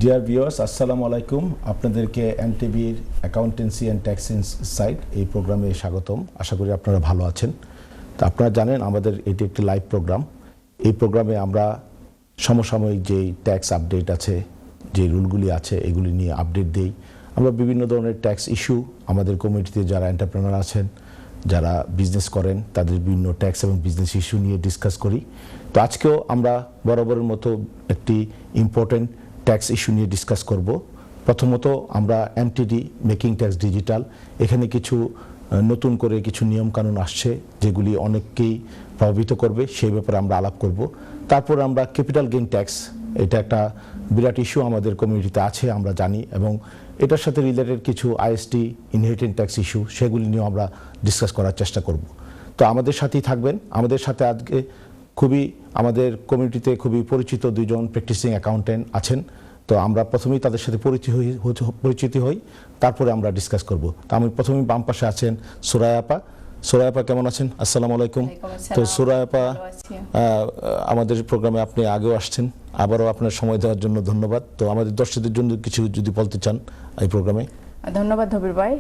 Dear viewers, আসসালামু আলাইকুম। আপনাদেরকে এনটিভির অ্যাকাউন্টেন্সি অ্যান্ড ট্যাক্স ইনসাইট এই প্রোগ্রামে স্বাগতম। আশা করি আপনারা ভালো আছেন। তো আপনারা জানেন আমাদের এটি একটি লাইভ প্রোগ্রাম। এই প্রোগ্রামে আমরা সমসাময়িক যেই ট্যাক্স আপডেট আছে, যে রুলগুলি আছে, এগুলি নিয়ে আপডেট দিই। আমরা বিভিন্ন ধরনের ট্যাক্স ইস্যু আমাদের কমিউনিটিতে যারা এন্টারপ্রেনার আছেন, যারা বিজনেস করেন, তাদের বিভিন্ন ট্যাক্স এবং বিজনেস ইস্যু নিয়ে ডিসকাস করি। তো আজকেও আমরা বরাবরের মতো একটি ইম্পর্টেন্ট ট্যাক্স ইস্যু নিয়ে ডিসকাস করব। প্রথমত আমরা এমটিডি মেকিং ট্যাক্স ডিজিটাল, এখানে কিছু নতুন করে কিছু নিয়মকানুন আসছে যেগুলি অনেককেই প্রভাবিত করবে, সেই ব্যাপারে আমরা আলাপ করব। তারপর আমরা ক্যাপিটাল গেইন ট্যাক্স, এটা একটা বিরাট ইস্যু আমাদের কমিউনিটিতে আছে আমরা জানি, এবং এটার সাথে রিলেটেড কিছু আইএসটি ইনহেরিটেন্স ট্যাক্স ইস্যু, সেগুলি নিয়েও আমরা ডিসকাস করার চেষ্টা করব। তো আমাদের সাথেই থাকবেন। আমাদের সাথে আজকে আমাদের কমিউনিটিতে খুবই পরিচিত দুইজন প্র্যাকটিসিং অ্যাকাউন্টেন্ট আছেন। তো আমরা প্রথমেই তাদের সাথে পরিচিত হই, তারপরে আমরা ডিসকাস করব। তো আমি প্রথমেই বাম পাশে আছেন সুরাইয়া আপা। সুরাইয়া আপা কেমন আছেন? আসসালামু আলাইকুম। তো সুরাইয়া আপা, আমাদের প্রোগ্রামে আপনি আগেও আসছেন, আবারও আপনার সময় দেওয়ার জন্য ধন্যবাদ। তো আমাদের দর্শকদের জন্য কিছু যদি বলতে চান এই প্রোগ্রামে। ধন্যবাদ ধবির ভাই,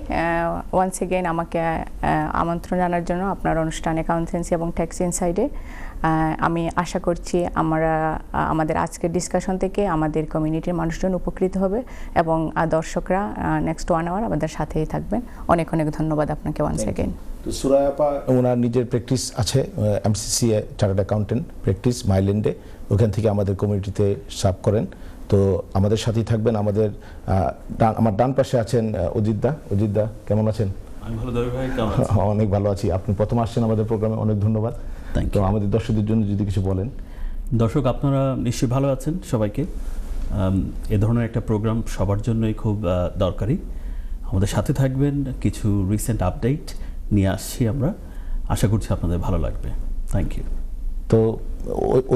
ওয়ান্স এগেইন আমাকে আমন্ত্রণ জানার জন্য আপনার অনুষ্ঠান অ্যাকাউন্টেন্সি এবং ট্যাক্স ইনসাইডে। আমি আশা করছি আমাদের আজকের ডিসকাশন থেকে আমাদের কমিউনিটির মানুষজন উপকৃত হবে এবং দর্শকরা নেক্সট 1 আওয়ার আমাদের সাথেই থাকবেন। অনেক অনেক ধন্যবাদ আপনাকে ওয়ান্স এগেইন। তো সুরাইয়া আপা, ওনার নিজের প্র্যাকটিস আছে, এমসিসিএ চার্টার্ড অ্যাকাউন্টেন্ট প্র্যাকটিস মাইল্যান্ডে, ওখান থেকে আমাদের কমিউনিটিতে সার্ভ করেন। তো আমাদের সাথেই থাকবেন। আমার ডান পাশে আছেন অজিত দা। অজিত দা কেমন আছেন? আমি ভালো, দবি ভাই কেমন আছেন? অনেক ভালো আছি। আপনি প্রথম আসছেন আমাদের প্রোগ্রামে, অনেক ধন্যবাদ। তো আমাদের দর্শকদের জন্য যদি কিছু বলেন। দর্শক, আপনারা নিশ্চয়ই ভালো আছেন। সবাইকে এ ধরনের একটা প্রোগ্রাম সবার জন্যই খুব দরকারি। আমাদের সাথে থাকবেন, কিছু রিসেন্ট আপডেট নিয়ে আসছি আমরা, আশা করছি আপনাদের ভালো লাগবে। Thank you. তো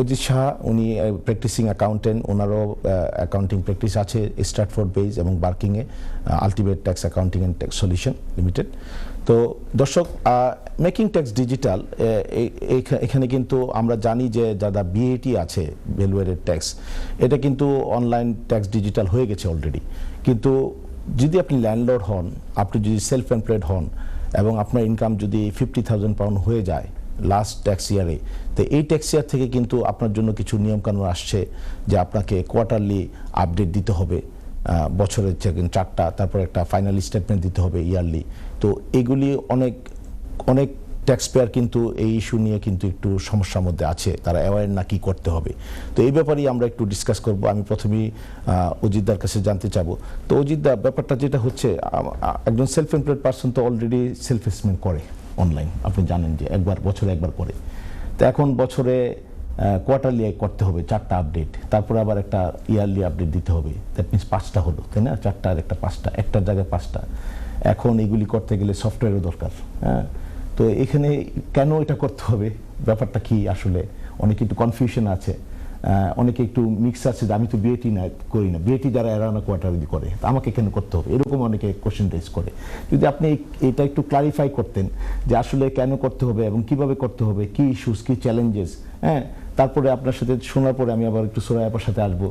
অজিত শাহ, উনি প্র্যাকটিসিং অ্যাকাউন্টেন্ট, ওনারও অ্যাকাউন্টিং প্র্যাকটিস আছে স্ট্রাটফোর্ড বেজ এবং বার্কিংয়ে, ultimate tax accounting and tax solution limited. তো দর্শক, মেকিং ট্যাক্স ডিজিটাল, এখানে কিন্তু আমরা জানি যে যারা বিএটি আছে, ভ্যালু অ্যাডেড ট্যাক্স, এটা কিন্তু অনলাইন ট্যাক্স ডিজিটাল হয়ে গেছে অলরেডি। কিন্তু যদি আপনি ল্যান্ডলর্ড হন, আপনি যদি সেলফ এমপ্লয়েড হন এবং আপনার ইনকাম যদি 50,000 পাউন্ড হয়ে যায় লাস্ট ট্যাক্স ইয়ারে, তো এই ট্যাক্স ইয়ার থেকে কিন্তু আপনার জন্য কিছু নিয়মকানুন আসছে যে আপনাকে কোয়ার্টারলি আপডেট দিতে হবে, বছরের 4টা, তারপর একটা ফাইনাল স্টেটমেন্ট দিতে হবে ইয়ারলি। তো এগুলি অনেক ট্যাক্স পেয়ার কিন্তু এই ইস্যু নিয়ে কিন্তু একটু সমস্যার মধ্যে আছে, তারা অ্যাওয়ার না কি করতে হবে। তো এই ব্যাপারেই আমরা একটু ডিসকাস করব। আমি প্রথমেই অজিতদার কাছে জানতে চাবো। তো অজিতদা, ব্যাপারটা যেটা হচ্ছে, একজন সেলফ এমপ্লয়েড পারসন তো অলরেডি সেলফ অ্যাসেসমেন্ট করে অনলাইন, আপনি জানেন যে বছরে একবার করে। তো এখন বছরে কোয়ার্টারলি করতে হবে 4টা আপডেট, তারপরে আবার একটা ইয়ারলি আপডেট দিতে হবে। দ্যাট মিনস 5টা হলো, তাই না? 4টা আর একটা 5টা, একটার জায়গায় 5টা। এখন এগুলি করতে গেলে সফটওয়্যারও দরকার। হ্যাঁ, তো এখানে কেন এটা করতে হবে, ব্যাপারটা কি আসলে? অনেকে একটু কনফিউশন আছে, অনেকে একটু মিক্স আছে যে আমি তো বিএটি করি না, বিএটি যারা এরানা কোয়ার্টারলি করে, আমাকে কেন করতে হবে, এরকম অনেকে কোশ্চেন রেজ করে। যদি আপনি এটা একটু ক্লারিফাই করতেন যে আসলে কেন করতে হবে এবং কিভাবে করতে হবে, কি ইস্যুস, কি চ্যালেঞ্জেস। হ্যাঁ, তারপরে আপনার সাথে শোনার পরে আমি আবার একটু সুরাইয়া আপার সাথে আসবো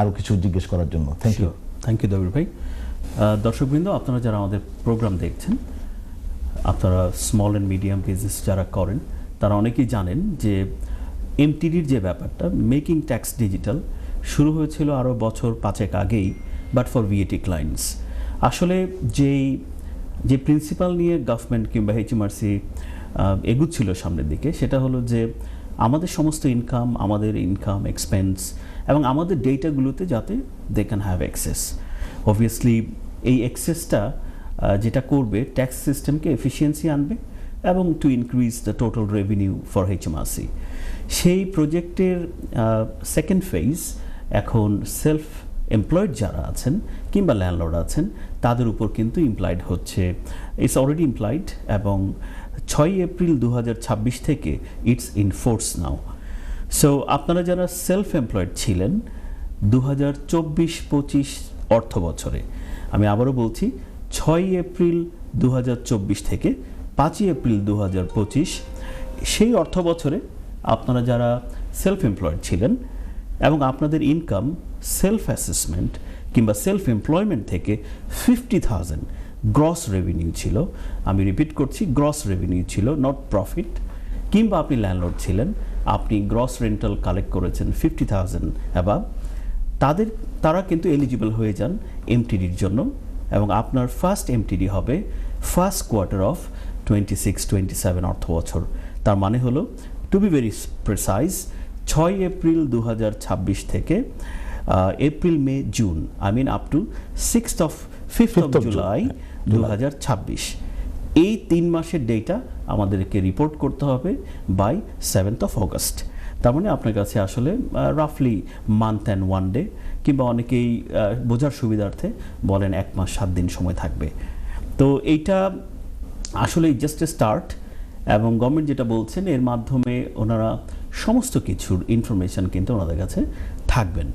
আরও কিছু জিজ্ঞেস করার জন্য। Thank you. Thank you Dabir ভাই। দর্শকবৃন্দ, আপনারা যারা আমাদের প্রোগ্রাম দেখছেন, আপনারা স্মল অ্যান্ড মিডিয়াম বিজনেস যারা করেন, তারা অনেকেই জানেন যে এমটিডির যে ব্যাপারটা, মেকিং ট্যাক্স ডিজিটাল, শুরু হয়েছিল আরও বছর 5 আগেই, বাট ফর ভিএটি ক্লায়েন্টস। আসলে যে প্রিন্সিপাল নিয়ে গভর্নমেন্ট কিংবা এইচএমআরসি এগুচ্ছিল সামনের দিকে, সেটা হলো যে আমাদের সমস্ত আমাদের ইনকাম এক্সপেন্স এবং আমাদের ডেটাগুলোতে যাতে they can have access. Obviously এই অ্যাক্সেসটা যেটা করবে, ট্যাক্স সিস্টেমকে এফিসিয়েন্সি আনবে এবং to increase the total revenue for HMRC. সেই প্রজেক্টের সেকেন্ড ফেজ এখন সেলফ এমপ্লয়েড যারা আছেন কিংবা ল্যান্ডলর্ড আছেন, তাদের উপর কিন্তু ইমপ্লয়েড হচ্ছে। ইটস অলরেডি ইমপ্লয়েড এবং 6 এপ্রিল 2026 থেকে it's in force now. So আপনারা যারা সেলফ এমপ্লয়েড ছিলেন 2024-25 অর্থ বছরে, আমি আবারও বলছি 6 এপ্রিল 2024 থেকে 5 এপ্রিল 2025, সেই অর্থ বছরে আপনারা যারা সেলফ এমপ্লয়েড ছিলেন এবং আপনাদের ইনকাম সেলফ অ্যাসেসমেন্ট কিংবা সেলফ এমপ্লয়মেন্ট থেকে 50,000 গ্রস রেভিনিউ ছিল, আমি রিপিট করছি গ্রস রেভিনিউ ছিল, নট প্রফিট, কিংবা আপনি ল্যান্ডলর্ড ছিলেন, আপনি গ্রস রেন্টাল কালেক্ট করেছেন 50,000 অ্যাবাভ, তারা কিন্তু এলিজিবল হয়ে যান এমটিডির জন্য, এবং আপনার ফার্স্ট এমটিডি হবে ফার্স্ট কোয়ার্টার অফ 26-27 অর্থ বছর। তার মানে হলো, to be very precise, 6 April 2026 থেকে April May June, I mean up to 5th of July 2026, এই 3 মাসের ডেটা আমাদেরকে রিপোর্ট করতে হবে বাই 7th of অগস্ট। তার মানে আপনার কাছে আসলে রাফলি মান্থ অ্যান্ড 1 ডে, কিংবা অনেকেই বোঝার সুবিধার্থে বলেন 1 মাস 7 দিন সময় থাকবে। তো এইটা আসলে জাস্ট এ স্টার্ট, এবং গভর্নমেন্ট যেটা বলছেন এর মাধ্যমে ওনারা সমস্ত কিছুর ইনফরমেশন কিন্তু ওনাদের কাছে থাকবেন।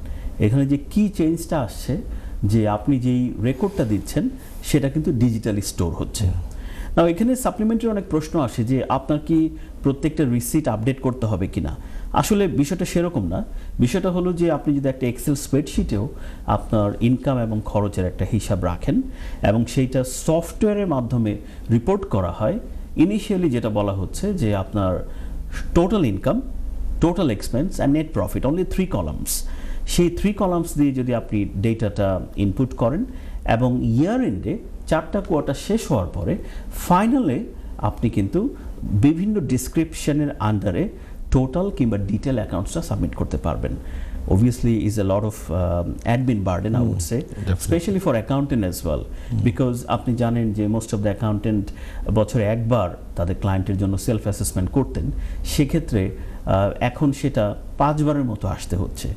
এখানে যে কি চেঞ্জটা আসছে, যে আপনি যেই রেকর্ডটা দিচ্ছেন সেটা কিন্তু ডিজিটালি স্টোর হচ্ছে। না, এখানে সাপ্লিমেন্টারি অনেক প্রশ্ন আসে যে আপনার কি প্রত্যেকটা রিসিট আপডেট করতে হবে কিনা। আসলে বিষয়টা সেরকম না। বিষয়টা হলো যে আপনি যদি একটা এক্সেল স্প্রেডশিটেও আপনার ইনকাম এবং খরচের একটা হিসাব রাখেন এবং সেইটা সফটওয়্যারের মাধ্যমে রিপোর্ট করা হয়, ইনিশিয়ালি যেটা বলা হচ্ছে যে আপনার total income, total expense and net profit, only 3 columns. সেই 3 কলামস দিয়ে যদি আপনি ডেটাটা ইনপুট করেন এবং ইয়ার এন্ডে 4টা কোয়ার্টার শেষ হওয়ার পরে ফাইনালে আপনি কিন্তু বিভিন্ন ডিসক্রিপশনের আন্ডারে টোটাল কিংবা ডিটেল অ্যাকাউন্টসটা সাবমিট করতে পারবেন। Obviously is a lot of admin burden, I would say, especially for accountant as well, because আপনি জানেন যে most of the accountant বছরে একবার তাদের ক্লায়েন্টের জন্য সেলফ অ্যাসেসমেন্ট করতেন, সেক্ষেত্রে এখন সেটা 5 বারের মতো আসতে হচ্ছে,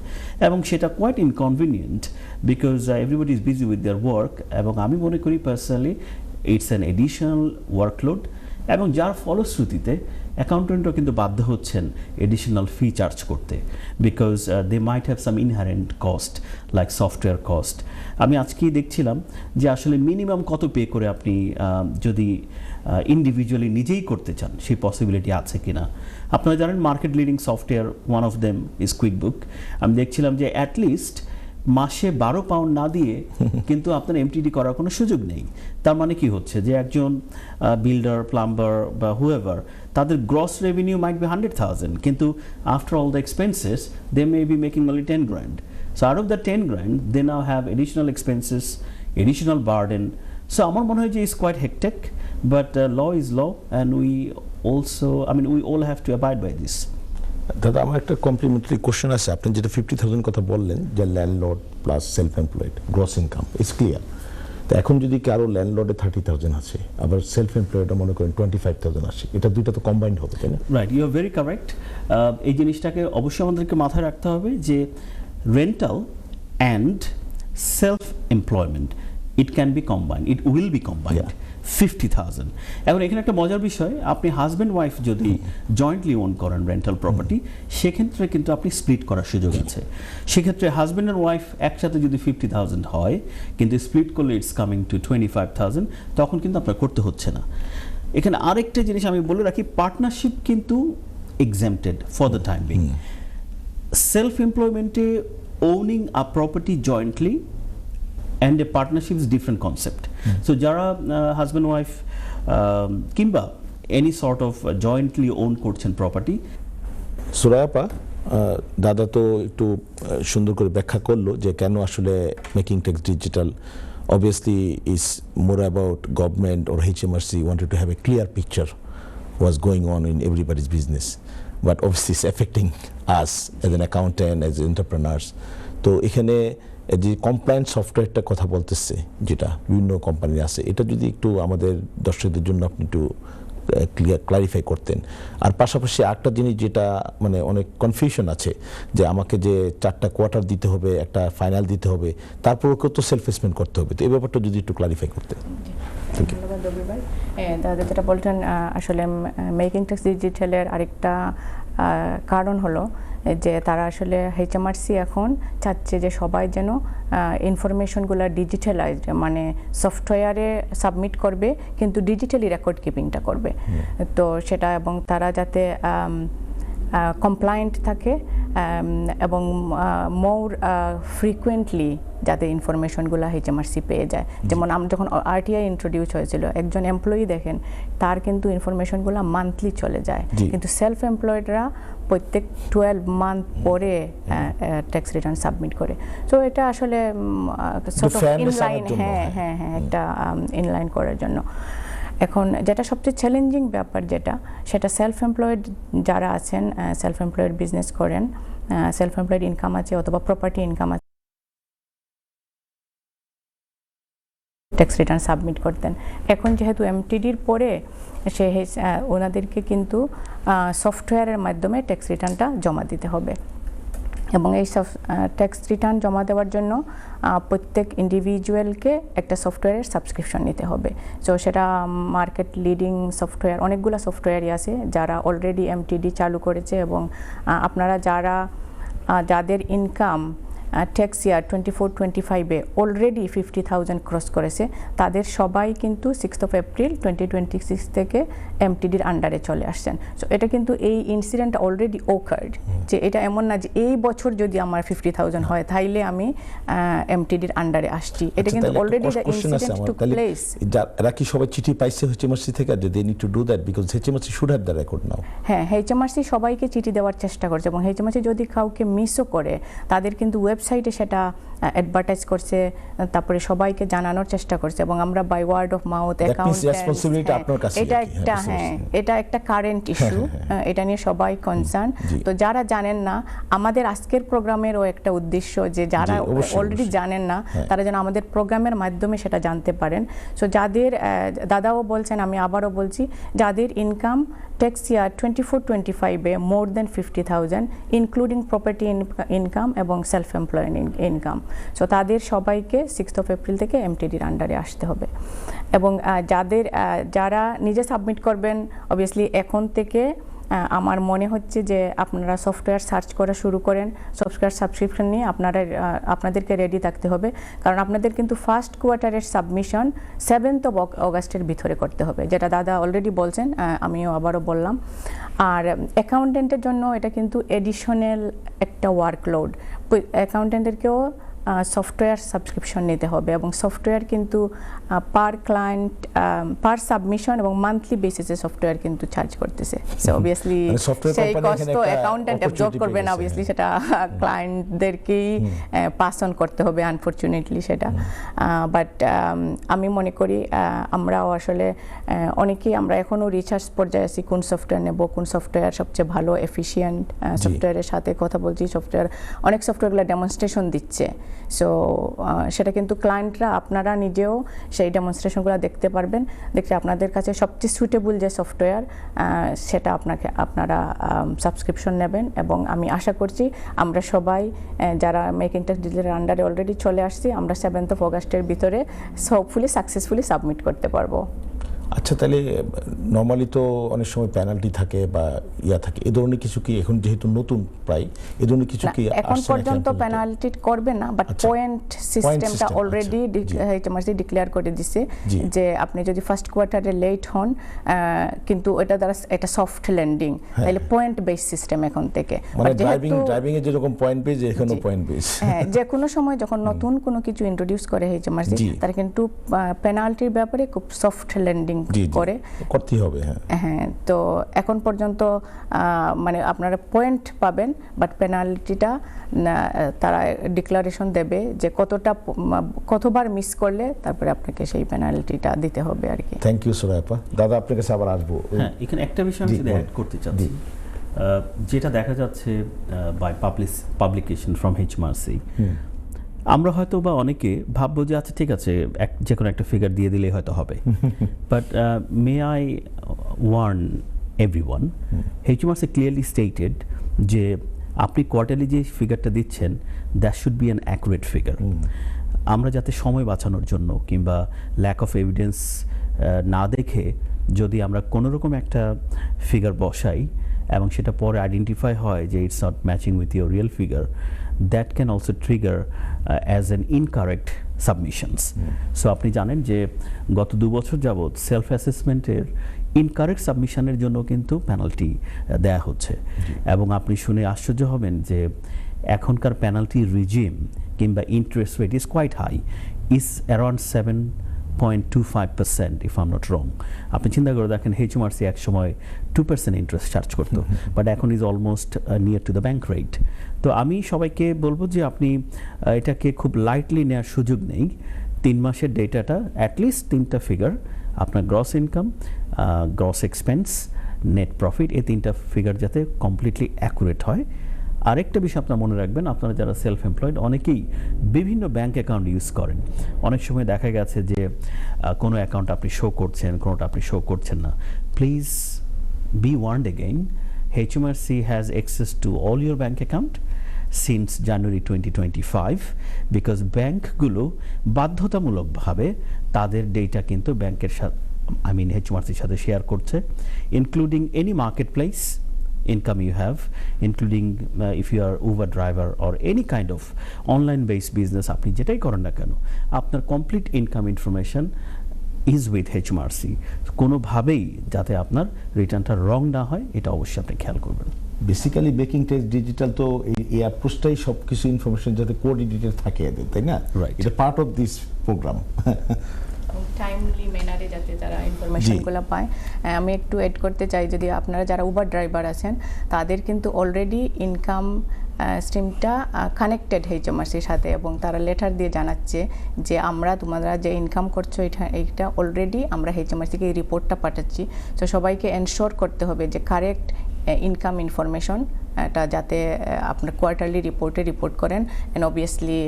এবং সেটা quite inconvenient because everybody is busy with their work, এবং আমি মনে করি personally it's an additional workload, এবং যার ফলশ্রুতিতে অ্যাকাউন্টেন্টও কিন্তু বাধ্য হচ্ছেন এডিশনাল ফি চার্জ করতে, because they might have some inherent cost like software cost. আমি আজকেই দেখছিলাম যে আসলে মিনিমাম কত পে করে আপনি যদি ইন্ডিভিজুয়ালি নিজেই করতে চান সেই পসিবিলিটি আছে কিনা। আপনারা জানেন market leading software, one of them is QuickBook. আমি দেখছিলাম যে অ্যাটলিস্ট মাসে 12 পাউন্ড না দিয়ে কিন্তু আপনার এমটিডি করার কোনো সুযোগ নেই। তার মানে কি হচ্ছে যে একজন বিল্ডার, প্লাম্বার বা হুএভার, তাদের গ্রস রেভিনিউ মাইট বি 100,000, কিন্তু after all the expenses they may be making only 10 grand. So out of the 10 grand they now have additional expenses, additional burden. So আমার মনে হয় যে is quite hectic, but law is law and we all have to abide by this. দাদা, আমার একটা complimentary question আছে। আপনি যেটা 50,000 কথা বললেন, যে landlord plus self employed gross income is clear. তো এখন যদি কারো ল্যান্ডলর্ডে 30,000 আছে, আবার সেলফ এমপ্লয়েডে মনে করেন 25,000 আসে, এটা দুইটা তো কম্বাইন্ড হবে, তাই না? Right, you are very correct. এই জিনিসটাকে অবশ্যই আমাদেরকে মাথায় রাখতে হবে যে rental and self employment, it can be combined, it will be combined. 50,000। এখন এখানে একটা মজার বিষয়, আপনি হাজব্যান্ড ওয়াইফ যদি জয়েন্টলি ওন করেন রেন্টাল প্রপার্টি, সেক্ষেত্রে কিন্তু আপনি স্প্লিট করার সুযোগ আছে। সেক্ষেত্রে হাজব্যান্ড অ্যান্ড ওয়াইফ একসাথে যদি 50,000 হয়, কিন্তু স্প্লিট করলে ইটস কামিং টু 25,000, তখন কিন্তু আপনার করতে হচ্ছে না। এখানে আরেকটা জিনিস আমি বলে রাখি, পার্টনারশিপ কিন্তু exempted for the time being. Self এমপ্লয়মেন্টে owning a property jointly and a partnership is different concept. So যারা হাজব্যান্ড ওয়াইফ কিংবা any sort of jointly own করছেন প্রপার্টি। সুরায়াপা, দাদা তো একটু সুন্দর করে ব্যাখ্যা করলো যে কেন আসলে making tax digital obviously is more about government or HMRC wanted to have a clear picture what's going on in everybody's business, but obviously it's affecting us as an accountant, as entrepreneurs. তো এখানে যে compliance সফটওয়্যারটা কথা বলতেছে, যেটা বিভিন্ন company আছে, এটা যদি একটু আমাদের দর্শকদের জন্য আপনি একটু ক্লারিফাই করতেন। আর পাশাপাশি একটা জিনিস যেটা মানে অনেক কনফিউশন আছে, যে আমাকে যে 4টা কোয়ার্টার দিতে হবে, একটা ফাইনাল দিতে হবে, তারপরেও তো সেলফ অ্যাসেসমেন্ট করতে হবে। তো এই ব্যাপারটা যদি একটু ক্লারিফাই করতেন। ধন্যবাদ দবির ভাই। দাদা যেটা বলছেন, আসলে মেকিং ট্যাক্স ডিজিটালের আরেকটা কারণ হলো যে তারা আসলে HMRC এখন চাচ্ছে যে সবাই যেন ইনফরমেশনগুলো ডিজিটালাইজড, মানে সফটওয়্যারে সাবমিট করবে কিন্তু ডিজিটালি রেকর্ড কিপিংটা করবে। তো সেটা, এবং তারা যাতে কমপ্লায়েন্ট থাকে এবং মোর ফ্রিকুয়েন্টলি যাতে ইনফরমেশনগুলো HMRC পেয়ে যায়। যেমন আমরা যখন RTI ইন্ট্রোডিউস হয়েছিল, একজন এমপ্লয়ি দেখেন তার কিন্তু ইনফরমেশনগুলো মান্থলি চলে যায়, কিন্তু সেলফ এমপ্লয়েডরা প্রত্যেক 12 মান্থ পরে ট্যাক্স রিটার্ন সাবমিট করে। তো এটা আসলে ইনলাইন, হ্যাঁ একটা ইনলাইন করার জন্য। এখন যেটা সবচেয়ে চ্যালেঞ্জিং ব্যাপার সেটা সেলফ এমপ্লয়েড যারা আছেন, সেলফ এমপ্লয়েড বিজনেস করেন, সেলফ এমপ্লয়েড ইনকাম আছে অথবা প্রপার্টি ইনকাম আছে, ট্যাক্স রিটার্ন সাবমিট করতেন। এখন যেহেতু MTDর পরে ওনাদেরকে কিন্তু সফটওয়্যারের মাধ্যমে ট্যাক্স রিটার্নটা জমা দিতে হবে এবং এই ট্যাক্স রিটার্ন জমা দেওয়ার জন্য প্রত্যেক ইন্ডিভিজুয়ালকে একটা সফটওয়্যারের সাবস্ক্রিপশন নিতে হবে। সো সেটা মার্কেট লিডিং সফটওয়্যার, অনেকগুলো সফটওয়্যারই আছে যারা অলরেডি MTD চালু করেছে এবং আপনারা যাদের ইনকাম ট্যাক্স ইয়ার 24-25-এ অলরেডি 50,000 ক্রস করেছে, তাদের সবাই কিন্তু 6 এপ্রিল 2026 থেকে MTDর আন্ডারে চলে আসছেন। সো এটা কিন্তু এই ইনসিডেন্ট অলরেডি ওকার্ড, যে এটা এমন না যে এই বছর যদি আমার 50,000 হয় তাইলে আমি MTDর আন্ডারে আসছি। এটা কিন্তু already the incident took place. এরা কি সবাই চিঠি পাইছে HMRC থেকে? যদি need to do that because HMRC should have the record now. হ্যাঁ, HMRC সবাইকে চিঠি দেওয়ার চেষ্টা করছে এবং HMRC যদি কাউকে মিসও করে তাদের কিন্তু ওয়েবসাইটে সেটা অ্যাডভার্টাইজ করছে, তারপরে সবাইকে জানানোর চেষ্টা করছে এবং আমরা বাই ওয়ার্ড অফ মাউথ এটা একটা কারেন্ট ইস্যু, এটা নিয়ে সবাই কনসার্ন। তো যারা জানেন না, আমাদের আজকের প্রোগ্রামেরও একটা উদ্দেশ্য যে যারা অলরেডি জানেন না তারা যেন আমাদের প্রোগ্রামের মাধ্যমে সেটা জানতে পারেন। সো যাদের দাদাও বলছেন, আমি আবারও বলছি, যাদের ইনকাম ট্যাক্স ইয়ার 24-25-এ মোর দেন 50,000 ইনক্লুডিং প্রপার্টি ইনকাম এবং সেলফ এমপ্লয়েড ইনকাম, সো তাদের সবাইকে 6 এপ্রিল থেকে MTDর আন্ডারে আসতে হবে। এবং যারা নিজে সাবমিট করবেন, অবভিয়াসলি এখন থেকে আমার মনে হচ্ছে যে আপনারা সফটওয়্যার সার্চ করা শুরু করেন, সফটওয়্যার সাবস্ক্রিপশন নিয়ে আপনাদেরকে রেডি থাকতে হবে, কারণ আপনাদের কিন্তু ফার্স্ট কোয়ার্টারের সাবমিশন 7 অগাস্টের ভিতরে করতে হবে, যেটা দাদা অলরেডি বলছেন, আমিও আবারও বললাম। আর অ্যাকাউন্টেন্টের জন্য এটা কিন্তু এডিশনাল একটা ওয়ার্কলোড, অ্যাকাউন্টেন্টেরকেও সফটওয়্যার সাবস্ক্রিপশন নিতে হবে এবং সফটওয়্যার কিন্তু পার ক্লায়েন্ট পার সাবমিশন এবং মান্থলি বেসিসে সফটওয়্যার কিন্তু চার্জ করতেছে। সো অবভিয়াসলি সেই কস্ট তো অ্যাকাউন্টেন্ট অ্যাবজর্ব করবে না, অবভিয়াসলি সেটা ক্লায়েন্টদেরকেই পাস অন করতে হবে, আনফরচুনেটলি সেটা। বাট আমি মনে করি আমরাও আসলে অনেকেই আমরা এখনও রিসার্চ পর্যায়ে আছি, কোন সফটওয়্যার নেব, কোন সফটওয়্যার সবচেয়ে ভালো এফিশিয়েন্ট, সফটওয়্যারের সাথে কথা বলছি, অনেক সফটওয়্যারগুলো ডেমনস্ট্রেশন দিচ্ছে। সো সেটা কিন্তু ক্লায়েন্টরা, আপনারা নিজেও সেই ডেমনস্ট্রেশনগুলো দেখতে পারবেন, দেখলে আপনাদের কাছে সবচেয়ে সুইটেবল যে সফটওয়্যার সেটা আপনারা সাবস্ক্রিপশন নেবেন। এবং আমি আশা করছি আমরা সবাই যারা মেকিং ট্যাক্স ডিজিটালের আন্ডারে অলরেডি চলে আসছি, আমরা 7 অগাস্টের ভিতরে হোপফুলি সাকসেসফুলি সাবমিট করতে পারবো। আচ্ছা, তাহলে নর্মালি তো অনেক সময় পেনাল্টি থাকে বা থাকে, এ ধরনের কিছু কি এখন যেহেতু নতুন প্রায় এ ধরনের কিছু কি এখন পর্যন্ত পেনাল্টি করবে না, বাট পয়েন্ট সিস্টেমটা অলরেডি HMRC ডিক্লেয়ার করে দিছে যে আপনি যদি ফার্স্ট কোয়ার্টারে লেট হন, কিন্তু এটা দ্বারা এটা সফট ল্যান্ডিং, তাহলে পয়েন্ট বেস সিস্টেম এখন থেকে, মানে ড্রাইভিং এ যেরকম পয়েন্ট বেস, এখানেও পয়েন্ট বেস। হ্যাঁ, যে কোনো সময় যখন নতুন কোনো কিছু ইন্ট্রোডিউস করে HMRC, তারা কিন্তু পেনাল্টির ব্যাপারে খুব সফট ল্যান্ডিং করে, করতে হবে। হ্যাঁ, তো এখন পর্যন্ত মানে আপনারা পয়েন্ট পাবেন, বাট পেনাল্টিটা তারা ডিক্লারেশন দেবে যে কতবার মিস করলে তারপরে আপনাকে সেই পেনাল্টিটা দিতে হবে আর কি। Thank you Suraipa. দাদা আপনার কাছে আবার আসবো। হ্যাঁ, এখানে একটা বিষয় আমি অ্যাড করতে চাচ্ছি, যেটা দেখা যাচ্ছে বাই পাবলিকেশন ফ্রম HMRC, আমরা হয়তো বা অনেকে ভাববো যে আচ্ছা ঠিক আছে, যে কোনো একটা ফিগার দিয়ে দিলেই হয়তো হবে, but may I warn everyone, HMRC clearly stated যে আপনি কোয়ার্টারলি যে ফিগারটা দিচ্ছেন, that should be an accurate figure. আমরা যাতে সময় বাঁচানোর জন্য কিংবা ল্যাক অফ এভিডেন্স না দেখে যদি আমরা কোনোরকম একটা ফিগার বসাই এবং সেটা পরে আইডেন্টিফাই হয় যে it's not matching with your real figure, that can also trigger as an incorrect submissions. So আপনি জানেন যে গত 2 বছর যাবৎ সেলফ অ্যাসেসমেন্টের ইনকারেক্ট সাবমিশনের জন্য কিন্তু পেনাল্টি দেয়া হচ্ছে। এবং আপনি শুনে আশ্চর্য হবেন যে এখনকার পেনাল্টি রিজিম কিংবা interest rate is quite high, is around 7.25% if I am not wrong. আপনি চিন্তা করে দেখেন HMRC এক সময় 2% ইন্টারেস্ট চার্জ করতো, বাট এখন is almost near to the bank rate. তো আমি সবাইকে বলবো যে আপনি এটাকে খুব লাইটলি নেওয়ার সুযোগ নেই। 3 মাসের ডেটাটা অ্যাটলিস্ট 3টা ফিগার, আপনার gross income, gross expense, net profit, এই 3টা ফিগার যাতে কমপ্লিটলি অ্যাকুরেট হয়। আরেকটা বিষয় আপনারা মনে রাখবেন, আপনারা যারা সেলফ এমপ্লয়েড অনেকেই বিভিন্ন ব্যাংক অ্যাকাউন্ট ইউজ করেন। অনেক সময় দেখা গেছে যে কোনো অ্যাকাউন্ট আপনি শো করছেন, কোনোটা আপনি শো করছেন না। Please be warned again, HMRC has access to all your bank account since January 2025 because ব্যাংকগুলো বাধ্যতামূলকভাবে তাদের ডেটা কিন্তু ব্যাংকের সাথে HMRCর সাথে শেয়ার করছে, including any market place income you have, including if you are Uber driver or any kind of online based business, আপনি যেটাই করেন না কেন আপনার complete income information is with HMRC। কোনোভাবেই যাতে আপনার রিটার্নটা রং না হয় এটা অবশ্যই আপনি খেয়াল করবেন। বেসিক্যালি বেকিং টেক্স ডিজিটাল তো এই অ্যাপ্রোচটাই সব কিছু ইনফরমেশন যাতে কোঅর্ডিনেটেড থাকে এদের, তাই না? Right. এটা part of this program. Timely ম্যানারে যাতে তারা ইনফরমেশনগুলো পায়। আমি একটু এড করতে চাই, যদি আপনারা যারা উবার ড্রাইভার আছেন তাদের কিন্তু অলরেডি ইনকাম স্ট্রিমটা কানেক্টেড HMRCর সাথে, এবং তারা লেটার দিয়ে জানাচ্ছে যে তোমরা যে ইনকাম করছো এইটা অলরেডি আমরা HMRCকে এই রিপোর্টটা পাঠাচ্ছি। তো সবাইকে এনশোর করতে হবে যে কারেক্ট ইনকাম ইনফরমেশন এটা যাতে আপনার কোয়ার্টারলি রিপোর্টে রিপোর্ট করেন, অ্যান্ড অবভিয়াসলি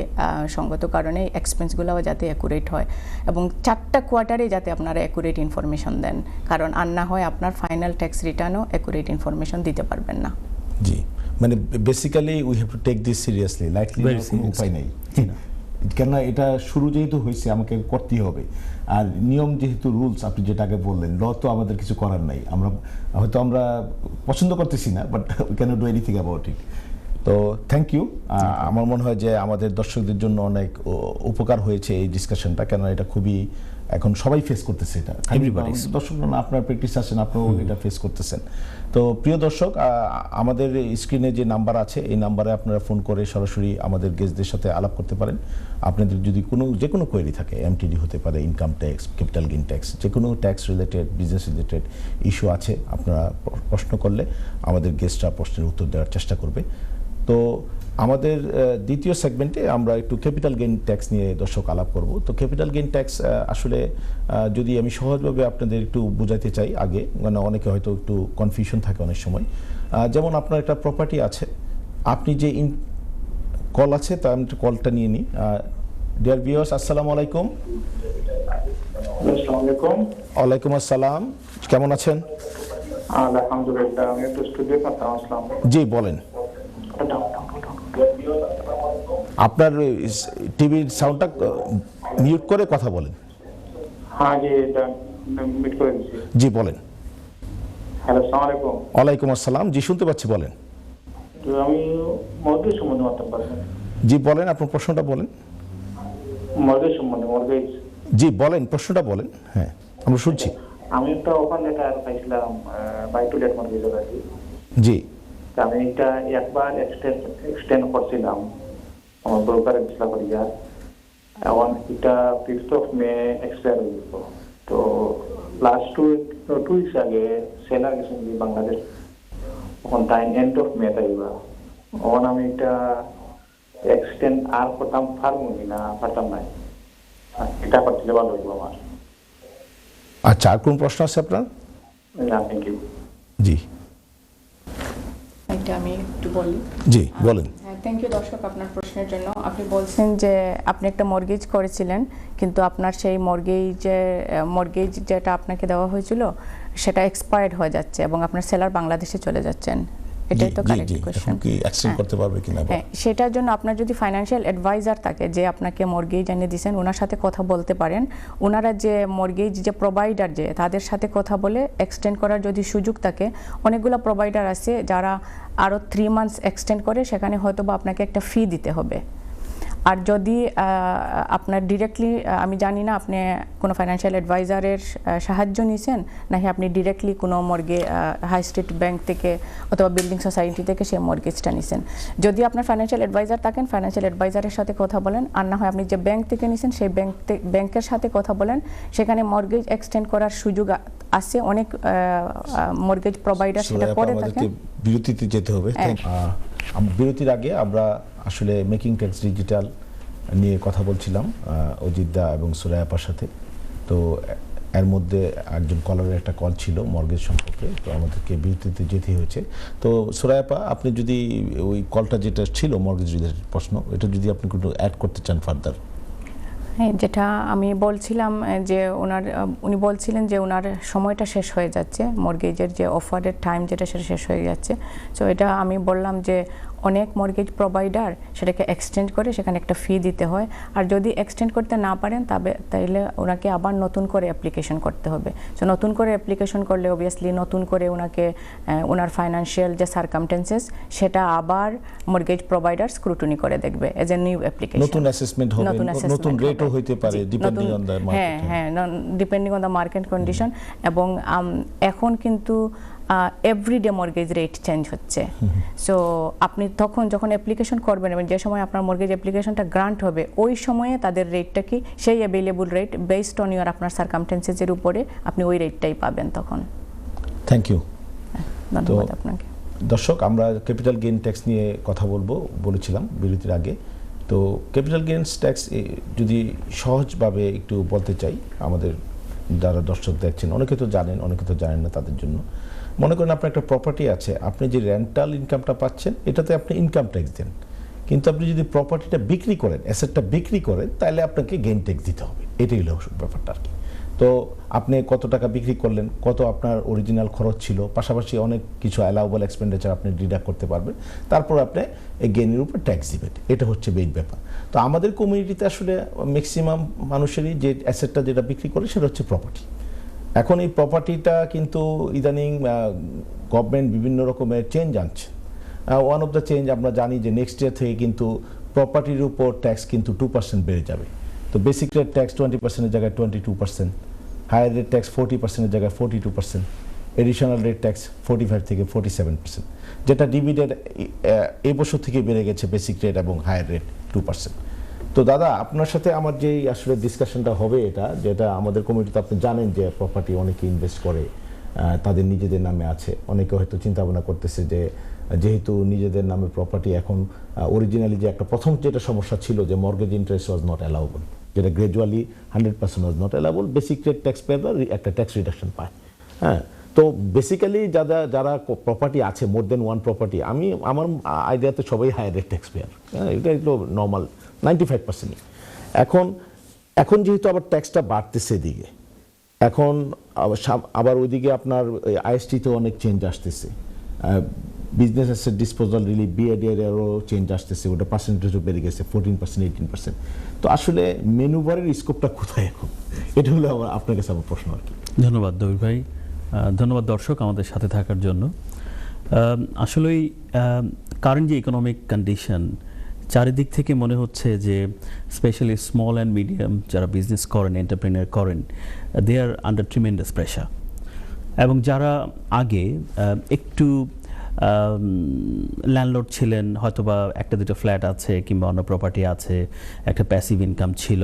সঙ্গত কারণে এক্সপেন্সগুলোও যাতে অ্যাকুরেট হয়, এবং 4টা কোয়ার্টারে যাতে আপনারা অ্যাকুরেট ইনফরমেশন দেন, কারণ আর না হয় আপনার ফাইনাল ট্যাক্স রিটার্নও অ্যাকুরেট ইনফরমেশন দিতে পারবেন না। জি, মানে basically we have to take this seriously, lightly কোনো উপায় নেই। কেননা এটা শুরু যেহেতু হয়েছে আমাকে করতেই হবে, আর নিয়ম যেহেতু রুলস আপনি যেটা আগে বললেন, ল তো আমাদের কিছু করার নাই। আমরা পছন্দ করতেছি না, but we can't do anything about it. তো থ্যাংক ইউ। আমার মনে হয় যে আমাদের দর্শকদের জন্য অনেক উপকার হয়েছে এই ডিসকাশনটা, কেননা এটা খুবই এখন সবাই ফেস করতেছে। এটা দর্শক আপনার প্র্যাকটিস আছেন, আপনিও এটা ফেস করতেছেন। তো প্রিয় দর্শক, আমাদের স্ক্রিনে যে নাম্বার আছে এই নাম্বারে আপনারা ফোন করে সরাসরি আমাদের গেস্টদের সাথে আলাপ করতে পারেন। আপনাদের যদি যে কোনো কোয়েরি থাকে, MTD হতে পারে, income tax, capital gain tax, যে কোনো tax related, business related issue আছে, আপনারা প্রশ্ন করলে আমাদের গেস্টরা প্রশ্নের উত্তর দেওয়ার চেষ্টা করবে। তো আমাদের দ্বিতীয় সেগমেন্টে আমরা একটু ক্যাপিটাল গেইন ট্যাক্স নিয়ে দর্শক আলাপ করব। তো ক্যাপিটাল গেইন ট্যাক্স আসলে যদি আমি সহজভাবে আপনাদের একটু বোঝাতে চাই আগে, মানে অনেকে হয়তো একটু কনফিউশন থাকে অনেক সময়। যেমন আপনার একটা প্রপার্টি আছে, আপনি যে কল আছে তা আমি কলটা নিয়ে নিই। ডিয়ার ভিউয়ার্স, আসসালামু আলাইকুম। ওয়ালাইকুম আসসালাম, কেমন আছেন? আলহামদুলিল্লাহ, আমি একটু স্টুডিও করতে আসলাম। জি বলেন। আপনার টিভির সাউন্ডটা মিউট করে কথা বলেন। হ্যাঁ জি, এটা মিউট করে দিয়েছি। জি বলেন। হ্যালো, আসসালামু আলাইকুম। ওয়ালাইকুম আসসালাম, জি শুনতে পাচ্ছি, বলেন। তো আমি মর্গেজ সম্বন্ধে মাত্র পারবেন। জি বলেন, আপনার প্রশ্নটা বলেন। মর্গেজ সম্বন্ধে, মর্গেজ। জি বলেন, প্রশ্নটা বলেন। হ্যাঁ, আমরা শুনছি। আমি একটা ওপেন লেটার পাইছিলাম বাই টু লেট মর্গেজ আর কি। জি। আমি এটা একবার এক্সটেন্ড করছিলাম আমার ব্রোকারের বিসলা করিয়া, এখন এটা 5th of May এক্সপায়ার হয়ে গেল। তো লাস্ট টু উইকস আগে সেলার গেছেন বাংলাদেশ, এখন time end of May Taiba. এখন আমি এটা এক্সটেন্ড আর করতাম পারবো কিনা পারতাম নাই, এটা করতে ভালো হইব আমার। আচ্ছা, আর কোন প্রশ্ন আছে আপনার? না, থ্যাংক ইউ। জি এটা আমি একটু বলি। জি বলেন। থ্যাংক ইউ দর্শক আপনার প্রশ্নের জন্য। আপনি বলছেন যে আপনি একটা মর্গেজ করেছিলেন, কিন্তু আপনার সেই মর্গেজ যেটা আপনাকে দেওয়া হয়েছিল সেটা এক্সপায়ার্ড হয়ে যাচ্ছে এবং আপনার সেলার বাংলাদেশে চলে যাচ্ছেন, এটাই তো কারেক্ট কোশ্চেন। কি এক্সটেন্ড করতে পারবে কিনা? হ্যাঁ, সেটার জন্য আপনার যদি ফাইন্যান্সিয়াল অ্যাডভাইজার থাকে যে আপনাকে মর্গেজ এনে দিয়েছেন, ওনার সাথে কথা বলতে পারেন। ওনারা যে মর্গেজ যে প্রোভাইডার যে তাদের সাথে কথা বলে এক্সটেন্ড করার যদি সুযোগ থাকে, অনেকগুলো প্রোভাইডার আছে যারা আরও 3 মান্থস এক্সটেন্ড করে, সেখানে হয়তো বা আপনাকে একটা ফি দিতে হবে। আর যদি আপনার ডিরেক্টলি, আমি জানি না আপনি কোনো ফাইন্যান্সিয়াল অ্যাডভাইজারের সাহায্য নিয়েছেন নাকি আপনি ডিরেক্টলি কোনো হাই স্ট্রিট ব্যাংক থেকে অথবা বিল্ডিং সোসাইটি থেকে সেই মর্গেজটা নিছেন। যদি আপনার ফাইন্যান্সিয়াল অ্যাডভাইজার থাকেন, ফাইন্যান্সিয়াল অ্যাডভাইজারের সাথে কথা বলেন, আর না হয় আপনি যে ব্যাংক থেকে নিছেন সেই ব্যাংকের সাথে কথা বলেন। সেখানে মর্গেজ এক্সটেন্ড করার সুযোগ আছে, অনেক মর্গেজ প্রোভাইডার সেটা করে থাকেন। বিরতিতে যেতে হবে। বিরতির আগে আমরা আসলে মেকিং ট্যাক্স ডিজিটাল নিয়ে কথা বলছিলাম অজিত দা এবং সুরাইয়া আপার সাথে। তো এর মধ্যে একজন কলারের একটা কল ছিল মর্গেজ সম্পর্কে, তো আমাদেরকে বিরতিতে যেতে হয়েছে। তো সুরাইয়া আপা, আপনি যদি ওই কলটা যেটা ছিল মর্গেজ রিলেটেড প্রশ্ন, এটা যদি আপনি একটু অ্যাড করতে চান ফার্দার। হ্যাঁ, যেটা আমি বলছিলাম যে উনি বলছিলেন যে ওনার সময়টা শেষ হয়ে যাচ্ছে, মর্গেজের যে অফারের টাইম যেটা সেটা শেষ হয়ে যাচ্ছে। সো এটা আমি বললাম যে অনেক মর্গেজ প্রোভাইডার সেটাকে এক্সটেন্ড করে, সেখানে একটা ফি দিতে হয়। আর যদি এক্সটেন্ড করতে না পারেন তাইলে ওনাকে আবার নতুন করে অ্যাপ্লিকেশন করতে হবে। সো নতুন করে অ্যাপ্লিকেশন করলে অবভিয়াসলি নতুন করে ওনাকে ওনার ফাইন্যান্সিয়াল যে সার্কামটেন্সেস সেটা আবার মর্গেজ প্রোভাইডার স্ক্রুটনি করে দেখবে এজ এ নিউ অ্যাপ্লিকেশন। নতুন অ্যাসেসমেন্ট হবে, নতুন রেটও হতে পারে ডিপেন্ডিং অন দ্য মার্কেট। হ্যাঁ, depending on the market condition. এবং এখন কিন্তু এভরিডে মর্গেজ রেট চেঞ্জ হচ্ছে। সো আপনি তখন যখন অ্যাপ্লিকেশন করবেন এবং যে সময় আপনার মর্গেজ অ্যাপ্লিকেশনটা গ্রান্ট হবে, ওই সময়ে তাদের রেটটা কি সেই available rate based on your আপনার সার্কামটেন্সেসের উপরে আপনি ওই রেটটাই পাবেন তখন। থ্যাংক ইউ, ধন্যবাদ আপনাকে। দর্শক, আমরা ক্যাপিটাল গেইন ট্যাক্স নিয়ে কথা বলেছিলাম বিরতির আগে। তো ক্যাপিটাল গেইনস ট্যাক্স যদি সহজভাবে একটু বলতে চাই, আমাদের যারা দর্শক দেখছেন অনেকে তো জানেন, অনেকে তো জানেন না, তাদের জন্য মনে করেন আপনার একটা প্রপার্টি আছে, আপনি যে রেন্টাল ইনকামটা পাচ্ছেন এটাতে আপনি ইনকাম ট্যাক্স দেন, কিন্তু আপনি যদি প্রপার্টিটা বিক্রি করেন, অ্যাসেটটা বিক্রি করেন, তাহলে আপনাকে গেইন ট্যাক্স দিতে হবে। এটাই হলো ব্যাপারটা আর কি। তো আপনি কত টাকা বিক্রি করলেন, কত আপনার অরিজিনাল খরচ ছিল, পাশাপাশি অনেক কিছু অ্যালাউবল এক্সপেন্ডিচার আপনি ডিডাক্ট করতে পারবেন, তারপর আপনি এই গেইনের উপর ট্যাক্স দিবেন। এটা হচ্ছে মেইন ব্যাপার। তো আমাদের কমিউনিটিতে আসলে ম্যাক্সিমাম মানুষেরই যে অ্যাসেটটা যেটা বিক্রি করে সেটা হচ্ছে প্রপার্টি। এখন এই প্রপার্টিটা কিন্তু ইদানিং গভর্নমেন্ট বিভিন্ন রকমের চেঞ্জ আনছে। ওয়ান অফ দ্য চেঞ্জ আমরা জানি যে নেক্সট ইয়ার থেকে কিন্তু প্রপার্টির উপর ট্যাক্স কিন্তু 2% বেড়ে যাবে। তো বেসিক রেট ট্যাক্স 20%-এর জায়গায় 22%, হায়ার রেট ট্যাক্স 40%-এর জায়গায় 42%, এডিশনাল রেট ট্যাক্স 45 থেকে 47%, যেটা ডিভিডেন্ড এই বছর থেকে বেড়ে গেছে বেসিক রেট এবং হায়ার রেট 2%। তো দাদা, আপনার সাথে আমার যেই আসলে ডিসকাশনটা হবে, যেটা আমাদের কমিটিতে আপনি জানেন যে প্রপার্টি অনেকে ইনভেস্ট করে, তাদের নিজেদের নামে আছে। অনেকে হয়তো চিন্তা ভাবনা করতেছে যে যেহেতু নিজেদের নামে প্রপার্টি, এখন অরিজিনালি যে একটা প্রথম যেটা সমস্যা ছিল যে mortgage interest was not allowable, যেটা gradually 100% was not allowable, basic rate tax পেয়াররা একটা ট্যাক্স রিডাকশন পায়। হ্যাঁ, তো বেসিক্যালি যারা প্রপার্টি আছে, মোর দেন ওয়ান প্রপার্টি, আমার আইডিয়াতে সবাই হায়ার রেট ট্যাক্স পেয়ার। হ্যাঁ, এটা একটু নর্মাল 95%। এখন যেহেতু আবার ট্যাক্সটা বাড়তেছে এদিকে, এখন আবার ওইদিকে আপনার আইএসটিতে অনেক চেঞ্জ আসতেছে, বিজনেস অ্যাসেট ডিসপোজাল রিলিফ বিআইডিআরও চেঞ্জ আসতেছে, ওটা পার্সেন্টেজও বেড়ে গেছে 14%, 18%। তো আসলে ম্যানুভারের স্কোপটা কোথায় এখন? এটা হলো আপনার কাছে আমার প্রশ্ন আর কি। ধন্যবাদ দবির ভাই, ধন্যবাদ দর্শক আমাদের সাথে থাকার জন্য। আসলেই কারেন্ট যে ইকোনমিক কন্ডিশন, চারিদিক থেকে মনে হচ্ছে যে স্পেশালি স্মল অ্যান্ড মিডিয়াম যারা বিজনেস করেন, এন্টারপ্রেনার করেন, দে আর আন্ডার ট্রিমেন্ডাস প্রেশার। এবং যারা আগে একটু ল্যান্ডলর্ড ছিলেন, হয়তোবা একটা দুটো ফ্ল্যাট আছে কিংবা অন্য প্রপার্টি আছে, একটা প্যাসিভ ইনকাম ছিল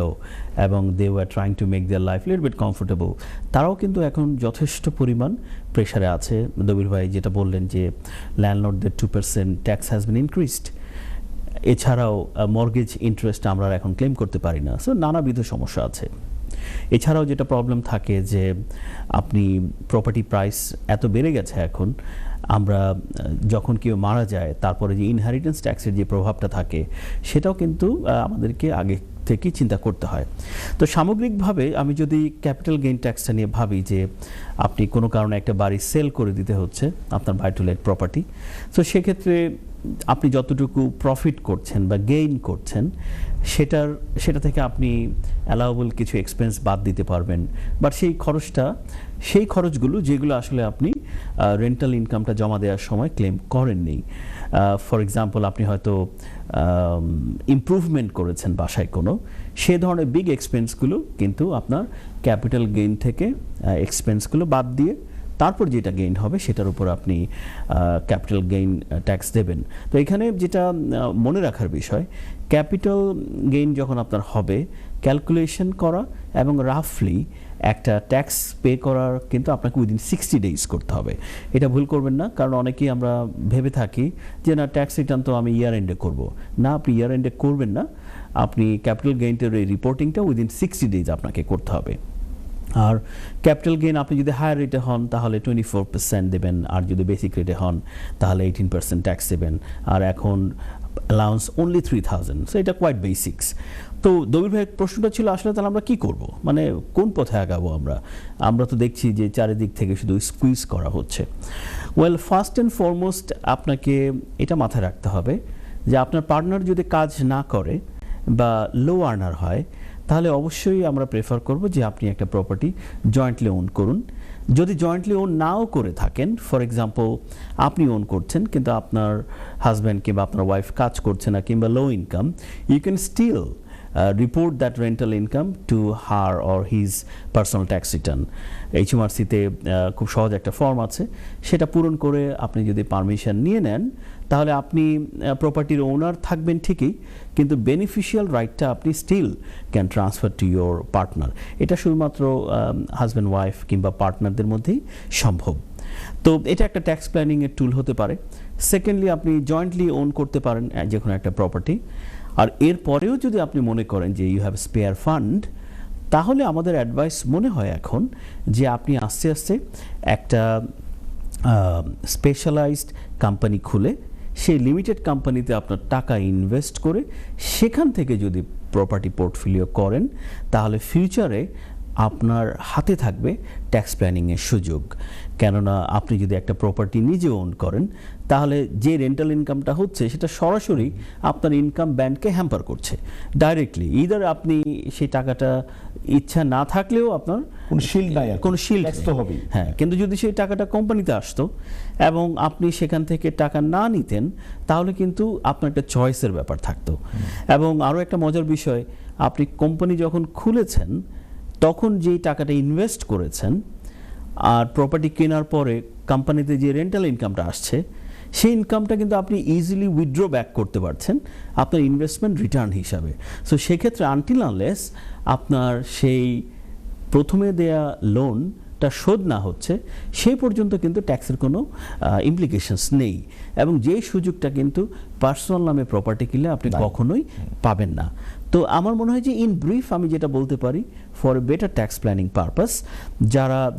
এবং they were trying to make their life little bit comfortable, তারাও কিন্তু এখন যথেষ্ট পরিমাণ প্রেশারে আছে। দবির ভাই যেটা বললেন যে ল্যান্ডলর্ডদের 2% ট্যাক্স হ্যাজ বিন ইনক্রিজড, এছাড়াও মর্গেজ ইন্টারেস্ট আমরা এখন ক্লেম করতে পারি না। সো নানাবিধ সমস্যা আছে। এছাড়াও যেটা প্রবলেম থাকে যে আপনি প্রপার্টি প্রাইস এত বেড়ে গেছে এখন, আমরা যখন কেউ মারা যায় তারপরে যে ইনহেরিটেন্স ট্যাক্সের যে প্রভাবটা থাকে সেটাও কিন্তু আমাদেরকে আগে থেকেই চিন্তা করতে হয়। তো সামগ্রিকভাবে আমি যদি ক্যাপিটাল গেইন ট্যাক্সটা নিয়ে ভাবি যে আপনি কোনো কারণে একটা বাড়ি সেল করে দিতে হচ্ছে, আপনার বাই টু লেট প্রপার্টি, তো সেক্ষেত্রে আপনি যতটুকু প্রফিট করছেন বা গেইন করছেন সেটা থেকে আপনি অ্যালাউবল কিছু এক্সপেন্স বাদ দিতে পারবেন, বাট সেই খরচগুলো যেগুলো আসলে আপনি রেন্টাল ইনকামটা জমা দেওয়ার সময় ক্লেম করেননি। ফর এক্সাম্পল, আপনি হয়তো ইমপ্রুভমেন্ট করেছেন বাসায় কোনো, সে ধরনের বিগ এক্সপেন্সগুলো কিন্তু আপনার ক্যাপিটাল গেইন থেকে এক্সপেন্সগুলো বাদ দিয়ে তারপর যেটা গেইন হবে সেটার উপর আপনি ক্যাপিটাল গেইন ট্যাক্স দেবেন। তো এখানে যেটা মনে রাখার বিষয়, ক্যাপিটাল গেইন যখন আপনার হবে, ক্যালকুলেশন করা এবং রাফলি একটা ট্যাক্স পে করার কিন্তু আপনাকে উইদিন 60 days করতে হবে। এটা ভুল করবেন না, কারণ অনেকেই আমরা ভেবে থাকি যে না, ট্যাক্স রিটার্ন তো আমি ইয়ার এন্ডে করব। না, আপনি ইয়ার এন্ডে করবেন না, আপনি ক্যাপিটাল গেইনটার এই রিপোর্টিংটা উইদিন 60 days আপনাকে করতে হবে। আর ক্যাপিটাল গেইন আপনি যদি হায়ার রেটে হন তাহলে 24% দেবেন, আর যদি বেসিক রেটে হন তাহলে 18% ট্যাক্স দেবেন। আর এখন অ্যালাউন্স অনলি 3000, সো এটা কোয়াইট বেসিক্স। তো দবির ভাইয়ের প্রশ্নটা ছিল আসলে তাহলে আমরা কি করব, মানে কোন পথে আগাবো আমরা তো দেখছি যে চারিদিক থেকে শুধু স্কুইজ করা হচ্ছে। ওয়েল, ফার্স্ট অ্যান্ড ফরমোস্ট আপনাকে এটা মাথায় রাখতে হবে যে আপনার পার্টনার যদি কাজ না করে বা লো আর্নার হয়, তাহলে অবশ্যই আমরা প্রেফার করব যে আপনি একটা প্রপার্টি জয়েন্টলি ওন করুন। যদি জয়েন্টলি ওন নাও করে থাকেন, ফর এক্সাম্পল আপনি ওন করছেন কিন্তু আপনার হাজব্যান্ড কিংবা আপনার ওয়াইফ কাজ করছে না কিংবা low income, you can still report that rental income to her or his personal tax return. HMRC-তে খুব সহজ একটা ফর্ম আছে, সেটা পূরণ করে আপনি যদি পারমিশন নিয়ে নেন তাহলে আপনি প্রপার্টির ওনার থাকবেন ঠিকই, কিন্তু বেনিফিশিয়াল রাইটটা আপনি still can transfer to your partner. এটা শুধুমাত্র হাজব্যান্ড ওয়াইফ কিংবা পার্টনারদের মধ্যেই সম্ভব। তো এটা একটা ট্যাক্স প্ল্যানিংয়ের টুল হতে পারে। সেকেন্ডলি, আপনি জয়েন্টলি ওন করতে পারেন যে কোনো একটা প্রপার্টি। আর এরপরেও যদি আপনি মনে করেন যে ইউ হ্যাভ স্পেয়ার ফান্ড, তাহলে আমাদের অ্যাডভাইস মনে হয় এখন যে আপনি আস্তে আস্তে একটা স্পেশালাইজড কোম্পানি খুলে সেই লিমিটেড কোম্পানিতে আপনার টাকা ইনভেস্ট করে সেখান থেকে যদি প্রপার্টি পোর্টফোলিও করেন, তাহলে ফিউচারে আপনার হাতে থাকবে ট্যাক্স প্ল্যানিংয়ের সুযোগ। কেননা আপনি যদি একটা প্রপার্টি নিজে ওন করেন, তাহলে যে রেন্টাল ইনকামটা হচ্ছে সেটা সরাসরি আপনার ইনকাম ব্যান্ডকে হ্যাম্পার করছে ডাইরেক্টলি। ইদার আপনি সেই টাকাটা ইচ্ছা না থাকলেও আপনার কোনো শিল্ড নাই, কোনো শিল্ড তো হবে। হ্যাঁ, কিন্তু যদি সেই টাকাটা কোম্পানিতে আসতো এবং আপনি সেখান থেকে টাকা না নিতেন, তাহলে কিন্তু আপনার একটা চয়েসের ব্যাপার থাকতো। এবং আরও একটা মজার বিষয়, আপনি কোম্পানি যখন খুলেছেন তখন যেই টাকাটা ইনভেস্ট করেছেন আর প্রপার্টি কেনার পরে কোম্পানিতে যে রেন্টাল ইনকামটা আসছে, সেই ইনকামটা কিন্তু আপনি ইজিলি উইথড্র ব্যাক করতে পারছেন আপনার ইনভেস্টমেন্ট রিটার্ন হিসাবে। সো সেক্ষেত্রে আনটিল আনলেস আপনার সেই প্রথমে দেয়া লোনটা শোধ না হচ্ছে, সেই পর্যন্ত কিন্তু ট্যাক্সের কোনো ইমপ্লিকেশনস নেই। এবং যেই সুযোগটা কিন্তু পার্সোনাল নামে প্রপার্টি কিনলে আপনি কখনোই পাবেন না। তো আমার মনে হয় যে ইন ব্রিফ আমি যেটা বলতে পারি, for a better tax planning purpose,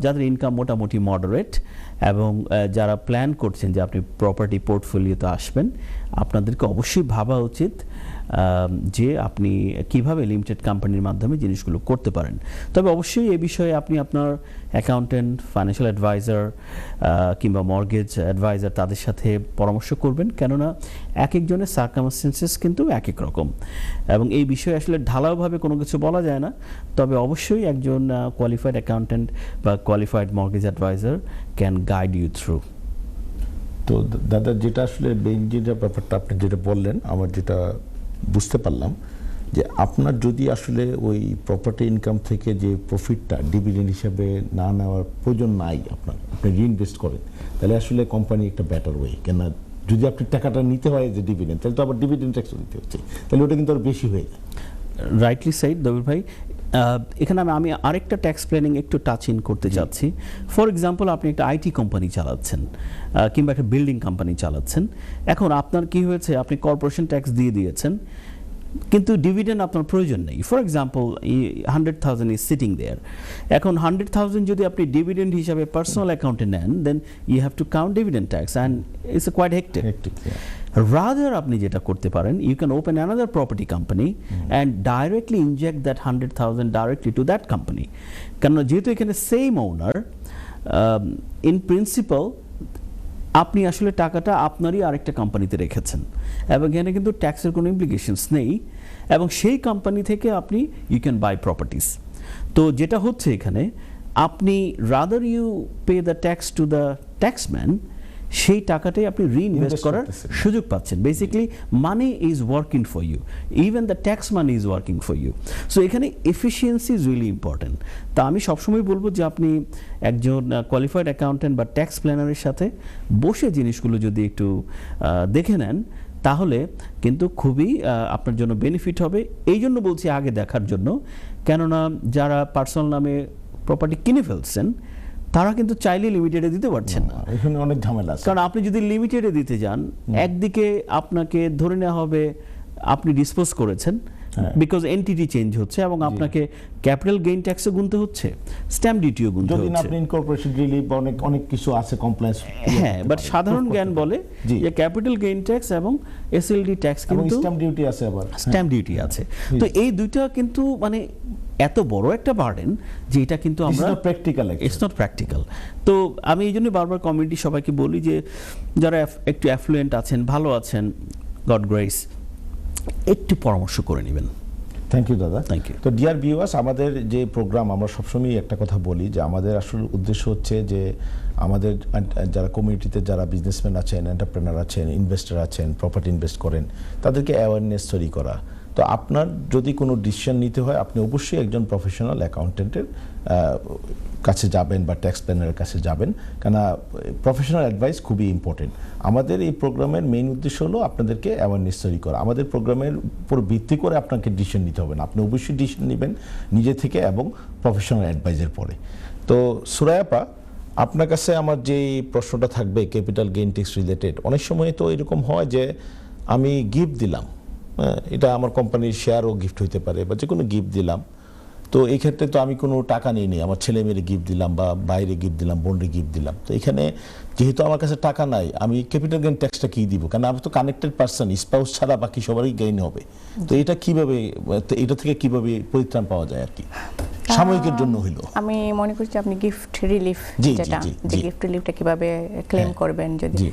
যাদের ইনকাম মোটামুটি মডারেট এবং যারা প্ল্যান করছেন যে আপনি প্রপার্টি পোর্টফোলিওতে আসবেন, আপনাদেরকে অবশ্যই ভাবা উচিত যে আপনি কিভাবে লিমিটেড কোম্পানির মাধ্যমে জিনিসগুলো করতে পারেন। তবে অবশ্যই এ বিষয়ে আপনি আপনার অ্যাকাউন্টেন্ট, ফাইন্যান্সিয়াল অ্যাডভাইজার কিংবা মর্গেজ অ্যাডভাইজার তাদের সাথে পরামর্শ করবেন, কেননা এক একজনের সার্কামস্টেন্সেস কিন্তু এক এক রকম এবং এই বিষয়ে আসলে ঢালাওভাবে কোনো কিছু বলা যায় না। তবে অবশ্যই একজন কোয়ালিফাইড অ্যাকাউন্টেন্ট বা qualified mortgage adviser can guide you through. তো দাদা, যেটা আসলে বেঞ্জিনের ব্যাপারটা আপনি যেটা বললেন, আমার যেটা বুঝতে পারলাম যে আপনার যদি আসলে ওই প্রপার্টি ইনকাম থেকে যে প্রফিটটা ডিভিডেন্ড হিসাবে না নেওয়ার প্রয়োজন নাই, আপনি রিইনভেস্ট করেন, তাহলে আসলে কোম্পানি একটা বেটার ওয়ে। কেন যদি আপনি টাকাটা নিতে হয় যে ডিভিডেন্ড, তাহলে তো আবার ডিভিডেন্ড ট্যাক্সও দিতে হচ্ছে, তাহলে ওটা কিন্তু আরও বেশি হয়ে যায়। রাইটলি সাইড দবির ভাই। এখানে আমি আরেকটা ট্যাক্স প্ল্যানিং একটু টাচ ইন করতে চাচ্ছি। ফর এক্সাম্পল, আপনি একটা আইটি কোম্পানি চালাচ্ছেন কিংবা একটা বিল্ডিং কোম্পানি চালাচ্ছেন। এখন আপনার কি হয়েছে, আপনি কর্পোরেশন ট্যাক্স দিয়ে দিয়েছেন কিন্তু ডিভিডেন্ড আপনার প্রয়োজন নেই। For example 100,000 is sitting there. এখন 100,000 যদি আপনি ডিভিডেন্ড হিসাবে পার্সোনাল অ্যাকাউন্টে নেন, then you have to count dividend tax and it's a quite hectic. Rather আপনি যেটা করতে পারেন, you can open another property company and directly inject that 100,000 directly to that company. কারণ যেহেতু এখানে সেম ওনার, in principle আপনি আসলে টাকাটা আপনারই আরেকটা কোম্পানিতে রেখেছেন এবং এখানে কিন্তু ট্যাক্সের কোনো ইমপ্লিকেশনস নেই এবং সেই কোম্পানি থেকে আপনি ইউ ক্যান বাই প্রপার্টিস। তো যেটা হচ্ছে এখানে আপনি rather you pay the tax to the taxman, সেই টাকাটাই আপনি রিইনভেস্ট Invest করার করতেছেন। সুযোগ পাচ্ছেন। Basically money is working for you, even the tax money is working for you. So এখানে এফিসিয়েন্সি ইজ রিয়েলি ইম্পর্টেন্ট। তা আমি সবসময় বলবো যে আপনি একজন কোয়ালিফাইড অ্যাকাউন্টেন্ট বা ট্যাক্স প্ল্যানারের সাথে বসে জিনিসগুলো যদি একটু দেখে নেন তাহলে কিন্তু খুবই আপনার জন্য বেনিফিট হবে। এই জন্য বলছি আগে দেখার জন্য, কেননা যারা পার্সোনাল নামে প্রপার্টি কিনে ফেলছেন তারা কিন্তু চাইলে লিমিটেডে দিতে পারছেন না, এখানে অনেক ঝামেলা আছে। কারণ আপনি যদি লিমিটেডে দিতে যান একদিকে আপনাকে ধরে নেওয়া হবে আপনি ডিসপোজ করেছেন, বিকজ এন্টিটি চেঞ্জ হচ্ছে এবং আপনাকে ক্যাপিটাল গেইন ট্যাক্সও গুনতে হচ্ছে, স্ট্যাম্প ডিউটিও গুনতে যদি হচ্ছে। আপনি ইনকর্পোরেশন রিলিফ অনেক অনেক কিছু আছে কমপ্লেক্স। হ্যাঁ, বাট সাধারণ জ্ঞান বলে জি। যে ক্যাপিটাল গেইন ট্যাক্স এবং এসএলডি ট্যাক্স এবং কিন্তু স্ট্যাম্প ডিউটি আছে আবার। স্ট্যাম্প ডিউটি আছে। তো এই দুইটা কিন্তু মানে এত বড় একটা বার্ডেন যে এটা কিন্তু আমরা প্র্যাকটিক্যাল, ইটস নট প্র্যাকটিক্যাল। তো আমি এই জন্য বারবার কমিউনিটি সবাইকে বলি যে যারা একটু অ্যাফ্লুয়েন্ট আছেন, ভালো আছেন, গড গ্রেস, একটু পরামর্শ করে নেবেন। থ্যাংক ইউ দাদা। Thank you. তো ডিয়ার ভিউয়ার্স, আমাদের যে প্রোগ্রাম আমরা সবসময় একটা কথা বলি যে আমাদের আসল উদ্দেশ্য হচ্ছে যে আমাদের যারা কমিউনিটিতে যারা বিজনেসম্যান আছেন, এন্টারপ্রেনার আছেন, ইনভেস্টর আছেন, প্রপার্টি ইনভেস্ট করেন, তাদেরকে অ্যাওয়ারনেস তৈরি করা। তো আপনার যদি কোনো ডিসিশন নিতে হয় আপনি অবশ্যই একজন প্রফেশনাল অ্যাকাউন্টেন্টের কাছে যাবেন বা ট্যাক্স প্ল্যানারের কাছে যাবেন, কেন প্রফেশনাল অ্যাডভাইস খুবই ইম্পর্টেন্ট। আমাদের এই প্রোগ্রামের মেইন উদ্দেশ্য হলো আপনাদেরকে অ্যাওয়ারনেস তৈরি করা। আমাদের প্রোগ্রামের উপর ভিত্তি করে আপনাকে ডিসিশন নিতে হবে না, আপনি অবশ্যই ডিসিশন নেবেন নিজে থেকে এবং প্রফেশনাল অ্যাডভাইসের পরে। তো সুরায়াপা, আপনার কাছে আমার যে প্রশ্নটা থাকবে ক্যাপিটাল গেইন ট্যাক্স রিলেটেড, অনেক সময় তো এরকম হয় যে আমি গিফট দিলাম, এটা আমার কোম্পানির শেয়ারও গিফট হইতে পারে বা যে কোনো গিফট দিলাম, তো এই ক্ষেত্রে তো আমি কোনো টাকা নিইনি, আমার ছেলে মেয়েরে গিফট দিলাম বা বাইরে গিফট দিলাম, বোনরে গিফট দিলাম। তো এখানে যেহেতু আমার কাছে টাকা নাই, আমি ক্যাপিটাল গেইন ট্যাক্সটা কি দিব? কারণ আমি তো কানেক্টেড পার্সন, স্পাউস ছাড়া বাকি সবারই গেইন হবে। তো এটা কিভাবে, এটা থেকে কিভাবে পরিত্রাণ পাওয়া যায় আর কি, সাময়িকের জন্য হইলো? আমি মনে করছি আপনি গিফট রিলিফ জি, যেটা, জি, যে জি। গিফট রিলিফটা কিভাবে ক্লেম করবেন, যদি জি।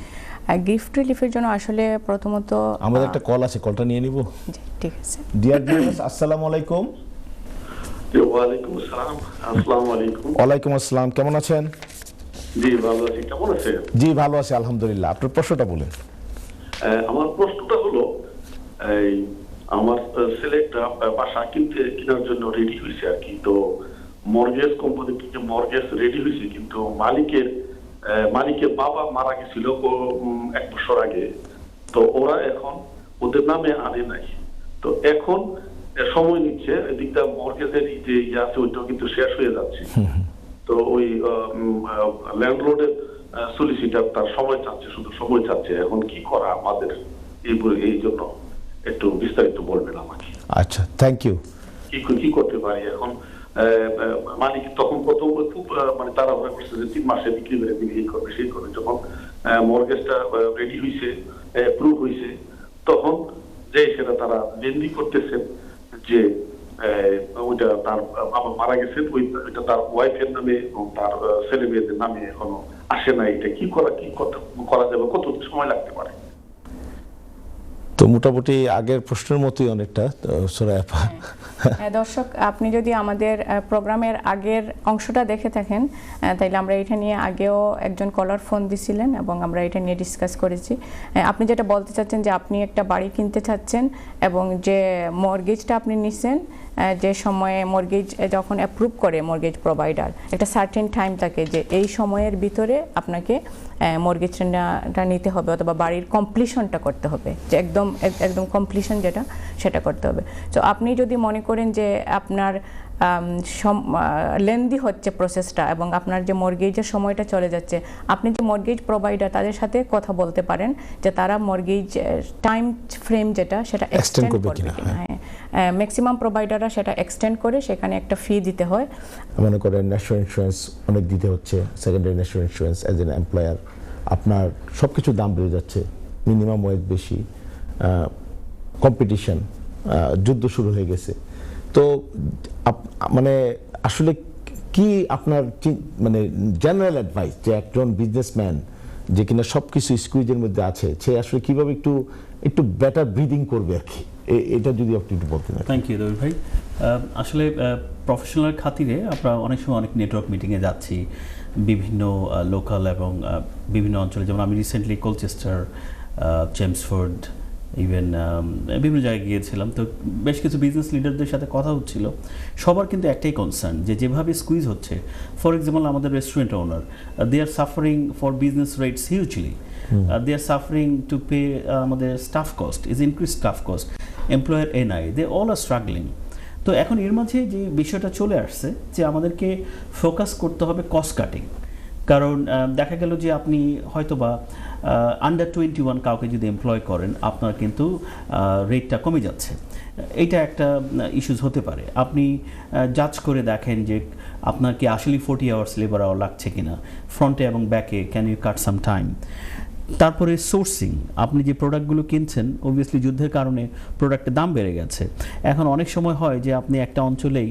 গিফট রিলিফের জন্য আসলে প্রথমত আমাদের একটা কল আছে, কলটা নিয়ে নিব। জি, ঠিক আছে। ডিয়ার ভিউয়ার্স, আসসালামু আলাইকুম। ওয়ালাইকুম আসসালাম। আসসালামু আলাইকুম। ওয়ালাইকুম আসসালাম, কেমন আছেন? জি ভালো আছি, কেমন আছেন? জি ভালো আছি আলহামদুলিল্লাহ। আপনার প্রশ্নটা বলেন। আমার প্রশ্নটা হলো, এই আমার ছেলেটা বাসা কেনার জন্য রেডি হয়েছে আর কি। তো মর্গেজ কোম্পানি থেকে মর্গেজ রেডি হয়েছে, কিন্তু মালিকের বাবা মারা গেছিল 1 বছর আগে। তো ওরা এখন ওদের নামে আনে নাই। তো এখন সময় নিচ্ছে, এদিকটা মর্গেজের যে ইয়ে আছে ওইটাও কিন্তু শেষ হয়ে যাচ্ছে। তো ওই ল্যান্ডলর্ডের সলিসিটার তার সময় চাচ্ছে, শুধু সময় চাচ্ছে। এখন কি করা আমাদের এই জন্য একটু বিস্তারিত বলবেন আমাকে। আচ্ছা, থ্যাংক ইউ। কি করতে পারি এখন? মালিক তখন প্রথম খুব মানে তাড়াহুড়া করছে যে 3 মাসে বিক্রি করে দিলে এই করবে সেই করবে। যখন মর্গেজটা রেডি হয়েছে, অ্যাপ্রুভ হয়েছে, তখন যে সেটা তারা লেনদি করতেছেন যে ওইটা তার বাবা মারা গেছেন, ওইটা তার ওয়াইফের নামে এবং তার ছেলে মেয়েদের নামে এখনো আসে না। এটা কি করা যাবে? কত সময় লাগতে পারে? তো মোটামুটি আগের প্রশ্নের মতোই অনেকটা সুরায়াপা। দর্শক, আপনি যদি আমাদের প্রোগ্রামের আগের অংশটা দেখে থাকেন তাইলে আমরা এটা নিয়ে আগেও একজন কলার ফোন দিছিলেন এবং আমরা এটা নিয়ে ডিসকাস করেছি। আপনি যেটা বলতে চাচ্ছেন যে আপনি একটা বাড়ি কিনতে চাচ্ছেন এবং যে মর্গেজটা আপনি নিছেন, যে সময়ে মর্গেজ যখন অ্যাপ্রুভ করে মর্গেজ প্রোভাইডার, একটা সার্টেন টাইম থাকে যে এই সময়ের ভিতরে আপনাকে মর্গেজটা নিতে হবে অথবা বাড়ির কমপ্লিশনটা করতে হবে, যে একদম কমপ্লিশন যেটা সেটা করতে হবে। তো আপনি যদি মনে করেন যে আপনার লেন্দি হচ্ছে প্রসেসটা এবং আপনার যে মর্গেজের সময়টা চলে যাচ্ছে, আপনি যে মর্গেজ প্রোভাইডার তাদের সাথে কথা বলতে পারেন যে তারা মর্গেজ টাইম ফ্রেম যেটা সেটা এক্সটেন্ড করবে কিনা। হ্যাঁ, ম্যাক্সিমাম প্রোভাইডাররা সেটা এক্সটেন্ড করে, সেখানে একটা ফি দিতে হয়। মনে করেন ন্যাশনাল ইন্স্যুরেন্স অনেক দিতে হচ্ছে, secondary national insurance as an employer, আপনার সব কিছু দাম বেড়ে যাচ্ছে, মিনিমাম ওয়েজ বেশি, কম্পিটিশন, যুদ্ধ শুরু হয়ে গেছে। তো মানে আসলে কি আপনার মানে জেনারেল অ্যাডভাইস যে একজন বিজনেসম্যান যে কিনা সব কিছু স্কুইজের মধ্যে আছে, সে আসলে কিভাবে একটু বেটার ব্রিদিং করবে আর কি, এটা যদি আপনি একটু বলতেন। থ্যাংক ইউ রবি ভাই। আসলে প্রফেশনাল খাতিরে আমরা অনেক সময় অনেক নেটওয়ার্ক মিটিংয়ে যাচ্ছি বিভিন্ন লোকাল এবং বিভিন্ন অঞ্চলে, যেমন আমি রিসেন্টলি কোলচেস্টার, চেমসফোর্ড, ইভেন বিভিন্ন জায়গায় গিয়েছিলাম। তো বেশ কিছু বিজনেস লিডারদের সাথে কথা হচ্ছিল, সবার কিন্তু একটাই কনসার্ন যে যেভাবে স্কুইজ হচ্ছে, ফর এক্সাম্পল আমাদের restaurant owner, they are suffering for business rates hugely, they are suffering to pay আমাদের staff cost is increase staff cost, employer NI, they all are struggling. তো এখন এর মাঝে যে বিষয়টা চলে আসছে যে আমাদেরকে ফোকাস করতে হবে কস্ট কাটিং। কারণ দেখা গেল যে আপনি হয়তোবা আন্ডার 21 কাউকে যদি এমপ্লয় করেন, আপনার কিন্তু রেটটা কমে যাচ্ছে, এইটা একটা ইস্যুস হতে পারে। আপনি জাজ করে দেখেন যে আপনার কি আসলে 40 আওয়ার্স লেবার আওয়ার লাগছে কিনা, ফ্রন্টে এবং ব্যাকে can you cut some time. তারপরে সোর্সিং, আপনি যে প্রোডাক্টগুলো কিনছেন, অবভিয়াসলি যুদ্ধের কারণে প্রোডাক্টের দাম বেড়ে গেছে। এখন অনেক সময় হয় যে আপনি একটা অঞ্চলেই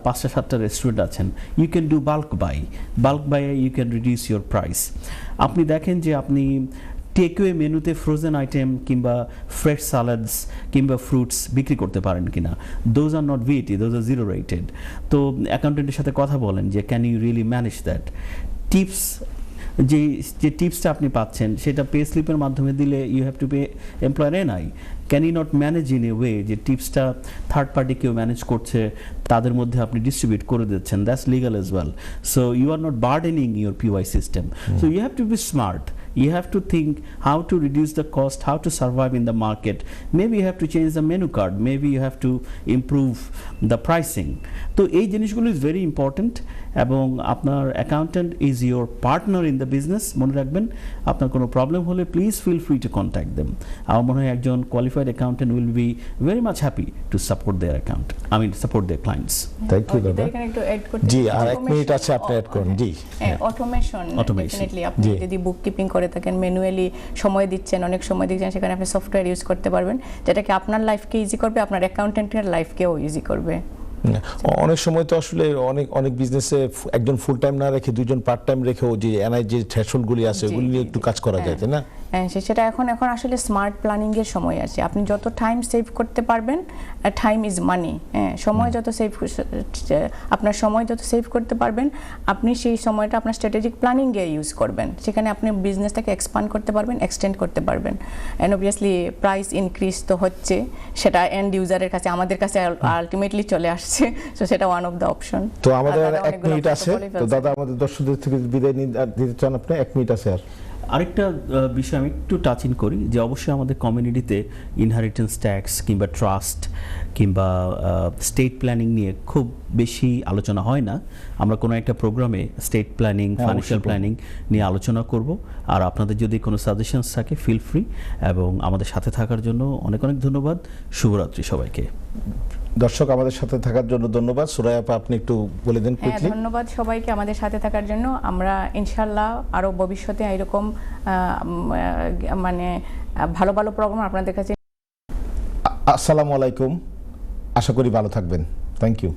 5টা-7টা রেস্টুরেন্ট আছেন, you can do bulk buy you can reduce your price. আপনি দেখেন যে আপনি টেকওয়ে মেনুতে ফ্রোজেন আইটেম কিংবা ফ্রেশ স্যালাডস কিংবা ফ্রুটস বিক্রি করতে পারেন কিনা, those are not VAT, those are zero rated. তো অ্যাকাউন্টেন্টের সাথে কথা বলেন যে can you really manage that. Tips, যে টিপসটা আপনি পাচ্ছেন সেটা পে স্লিপের মাধ্যমে দিলে you have to pay employer NI, can you not manage in a way যে টিপসটা থার্ড পার্টি কেউ ম্যানেজ করছে, তাদের মধ্যে আপনি ডিস্ট্রিবিউট করে দিচ্ছেন, that's legal as well. So you are not burdening your PY system. So you have to be smart, you have to think how to reduce the cost, how to survive in the market. Maybe you have to change the menu card, maybe you have to improve the pricing. তো এই জিনিসগুলো is very important, এবং আপনার accountant is your partner in the business. মনে রাখবেন, আপনার কোনো problem হলে please feel free to contact them. আমার মনে হয় একজন qualified accountant will be very much happy to support their account, support their clients. Thank you দাদা। এখানে একটু অ্যাড করতে, জি, আর 1 মিনিট আছে, আপনি অ্যাড করুন। জি, অটোমেশন, ডেফিনেটলি আপনি যদি বুক কিপিং করে থাকেন, ম্যানুয়ালি সময় দিচ্ছেন, অনেক সময় দিচ্ছেন, সেখানে আপনি সফটওয়্যার ইউজ করতে পারবেন, যেটাকে আপনার লাইফকে ইজি করবে, আপনার অ্যাকাউন্টেন্টের লাইফকেও ইজি করবে। অনেক সময় তো আসলে অনেক বিজনেসে একজন ফুল টাইম না রেখে 2জন পার্ট টাইম রেখেও যে এনআই যে থ্রেশহোল্ডগুলি আছে ওগুলি নিয়ে একটু কাজ করা যায়, তাই না? হ্যাঁ, সেটা এখন আসলে স্মার্ট প্ল্যানিংয়ের সময় আছে। আপনি যত টাইম সেভ করতে পারবেন, টাইম ইজ মানি। হ্যাঁ, সময় যত সেভ, আপনার সময় যত সেভ করতে পারবেন, আপনি সেই সময়টা আপনার স্ট্র্যাটেজিক প্ল্যানিংয়ে ইউজ করবেন, সেখানে আপনি বিজনেসটাকে এক্সপান্ড করতে পারবেন, এক্সটেন্ড করতে পারবেন। অ্যান্ড অবভিয়াসলি প্রাইস ইনক্রিজ তো হচ্ছে, সেটা এন্ড ইউজারের কাছে, আমাদের কাছে আলটিমেটলি চলে আসছে, সো সেটা ওয়ান অফ দ্য অপশন। তো আমাদের 1 মিনিট আছে, তো দাদা আমাদের দর্শকদের থেকে বিদায় দিতে চান আপনি? 1 মিনিট আছে। আর আরেকটা বিষয় আমি একটু টাচ ইন করি, যে অবশ্যই আমাদের কমিউনিটিতে ইনহেরিটেন্স ট্যাক্স কিংবা ট্রাস্ট কিংবা স্টেট প্ল্যানিং নিয়ে খুব বেশি আলোচনা হয় না। আমরা কোনো একটা প্রোগ্রামে স্টেট প্ল্যানিং, ফাইন্যান্সিয়াল প্ল্যানিং নিয়ে আলোচনা করব। আর আপনাদের যদি কোনো সাজেশনস থাকে, ফিল ফ্রি, এবং আমাদের সাথে থাকার জন্য অনেক অনেক ধন্যবাদ। শুভরাত্রি সবাইকে। দর্শক, আমাদের সাথে থাকার জন্য ধন্যবাদ। সুরাইয়া আপা, আপনি একটু বলে দেন কুইকলি। ধন্যবাদ সবাইকে আমাদের সাথে থাকার জন্য। আমরা ইনশাআল্লাহ আরো ভবিষ্যতে এরকম মানে ভালো ভালো প্রোগ্রাম আপনাদের কাছে। আসসালামু আলাইকুম, আশা করি ভালো থাকবেন। Thank you.